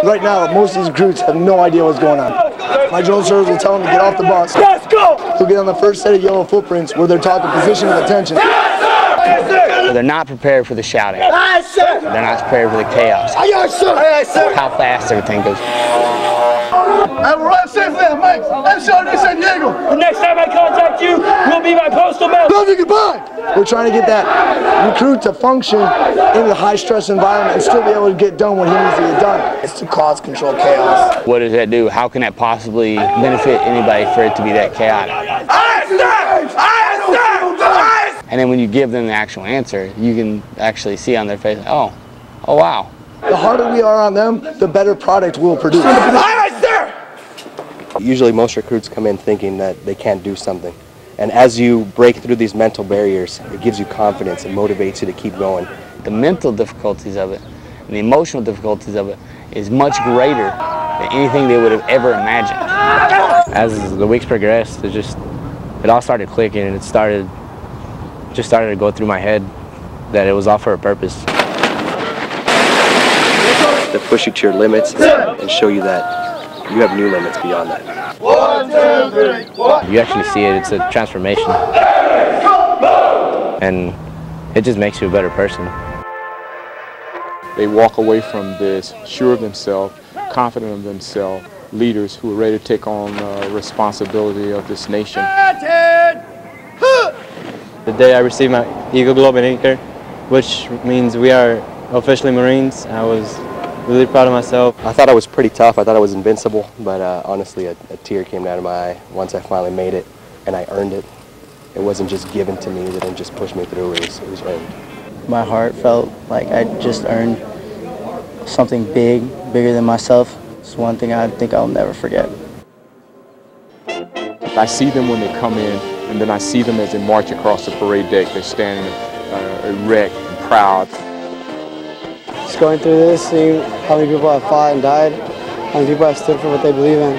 right now, most of these recruits have no idea what's going on. My drone servers will tell them to get off the bus. Let's go! They'll get on the first set of yellow footprints where they're taught the position of attention. They're not prepared for the shouting. They're not prepared for the chaos. How fast everything goes. I will arrive safely at Mike's. I'm Chardonnay San Diego. The next time I contact you will be by postal mail. Love you, goodbye. We're trying to get that recruit to function in the high-stress environment and still be able to get done what he needs to get done. It's to cause control chaos. What does that do? How can that possibly benefit anybody for it to be that chaotic? And then when you give them the actual answer, you can actually see on their face, oh wow. The harder we are on them, the better product we'll produce. Usually most recruits come in thinking that they can't do something. And as you break through these mental barriers, it gives you confidence and motivates you to keep going. The mental difficulties of it and the emotional difficulties of it is much greater than anything they would have ever imagined. As the weeks progressed, it all started clicking, and it just started to go through my head that it was all for a purpose. To push you to your limits and show you that you have new limits beyond that. 1, 2, 3, 1. You actually see it, it's a transformation. And it just makes you a better person. They walk away from this sure of themselves, confident of themselves, leaders who are ready to take on responsibility of this nation. The day I received my Eagle Globe and Anchor, which means we are officially Marines, I was really proud of myself. I thought I was pretty tough. I thought I was invincible, but honestly, a tear came down to my eye once I finally made it, and I earned it. It wasn't just given to me. They didn't just push me through. It was earned. My heart felt like I just earned something bigger than myself. It's one thing I think I'll never forget. I see them when they come in, and then I see them as they march across the parade deck. They're standing erect and proud. Just going through this, seeing how many people have fought and died, how many people have stood for what they believe in,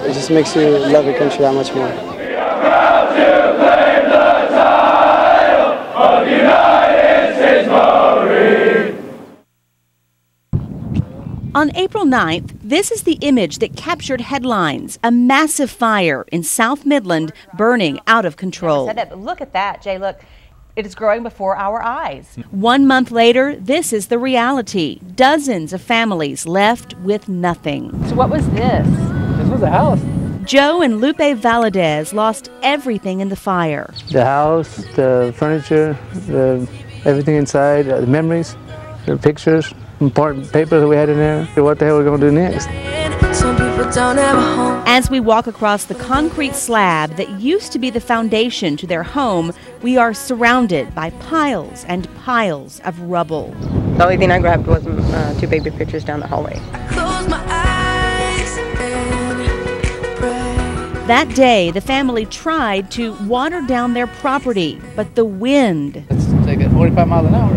it just makes you love your country that much more. We are proud to claim the title of United States Marine. On April 9th, this is the image that captured headlines: a massive fire in South Midland burning out of control. I said that, but look at that, Jay, look. It is growing before our eyes. 1 month later, this is the reality. Dozens of families left with nothing. So what was this? This was a house. Joe and Lupe Valadez lost everything in the fire. The house, the furniture, everything inside, the memories, the pictures, important papers that we had in there. What the hell are we going to do next? Some people don't have a home. As we walk across the concrete slab that used to be the foundation to their home, we are surrounded by piles and piles of rubble. The only thing I grabbed was 2 baby pictures down the hallway. That day, the family tried to water down their property, but the wind. It's like at 45 miles an hour.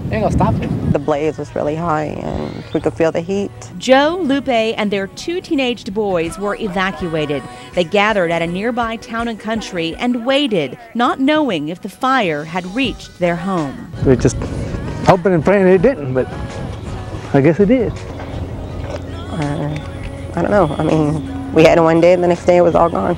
They ain't gonna stop it. The blaze was really high and we could feel the heat. Joe, Lupe, and their 2 teenaged boys were evacuated. They gathered at a nearby town and country and waited, not knowing if the fire had reached their home. We're just hoping and praying it didn't, but I guess it did. I don't know. I mean, we had it one day and the next day it was all gone.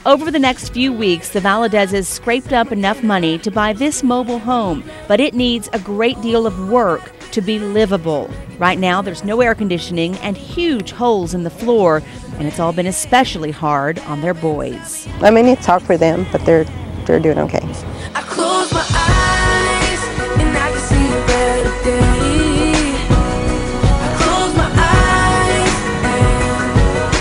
Over the next few weeks, the Valadezes scraped up enough money to buy this mobile home, but it needs a great deal of work to be livable. Right now, there's no air conditioning and huge holes in the floor, and it's all been especially hard on their boys. I mean, it's hard for them, but they're doing okay. I close my eyes and I can see a better day. I close my eyes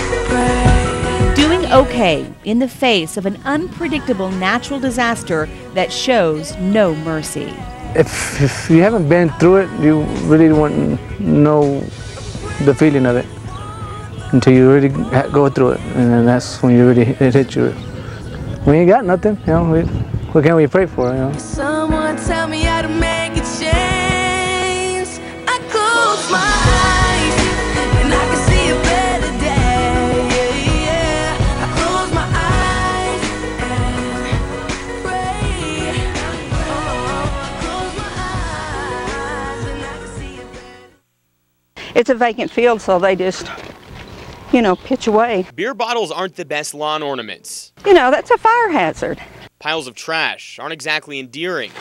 and pray. Doing okay in the face of an unpredictable natural disaster that shows no mercy. If you haven't been through it, you really wouldn't know the feeling of it until you really go through it, and then that's when it hits you. We ain't got nothing, you know. What can we pray for, you know? Someone tell me how to make a change. I close my eyes and I can see a better day. I close my eyes and pray. I close my eyes and I can see a better day. it's a vacant field, so they just, you know, pitch away. Beer bottles aren't the best lawn ornaments. You know, that's a fire hazard. Piles of trash aren't exactly endearing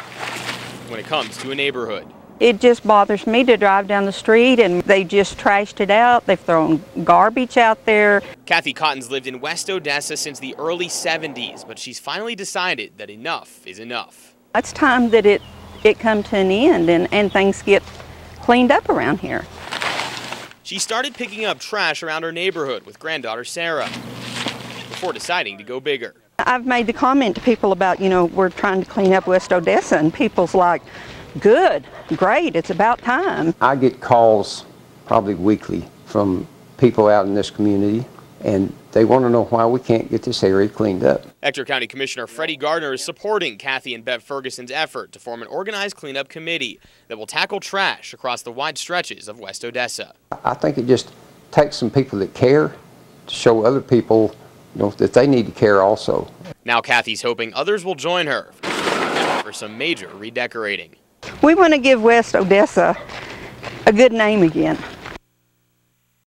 when it comes to a neighborhood. It just bothers me to drive down the street and they just trashed it out. They've thrown garbage out there. Kathy Cotton's lived in West Odessa since the early 70s, but she's finally decided that enough is enough. It's time that it come to an end and things get cleaned up around here. She started picking up trash around her neighborhood with granddaughter Sarah before deciding to go bigger. I've made the comment to people about, you know, we're trying to clean up West Odessa, and people's like, good, great, it's about time. I get calls probably weekly from people out in this community, and they want to know why we can't get this area cleaned up. Ector County Commissioner Freddie Gardner is supporting Kathy and Bev Ferguson's effort to form an organized cleanup committee that will tackle trash across the wide stretches of West Odessa. I think it just takes some people that care to show other people, you know, that they need to care also. Now Kathy's hoping others will join her for some major redecorating. We want to give West Odessa a good name again.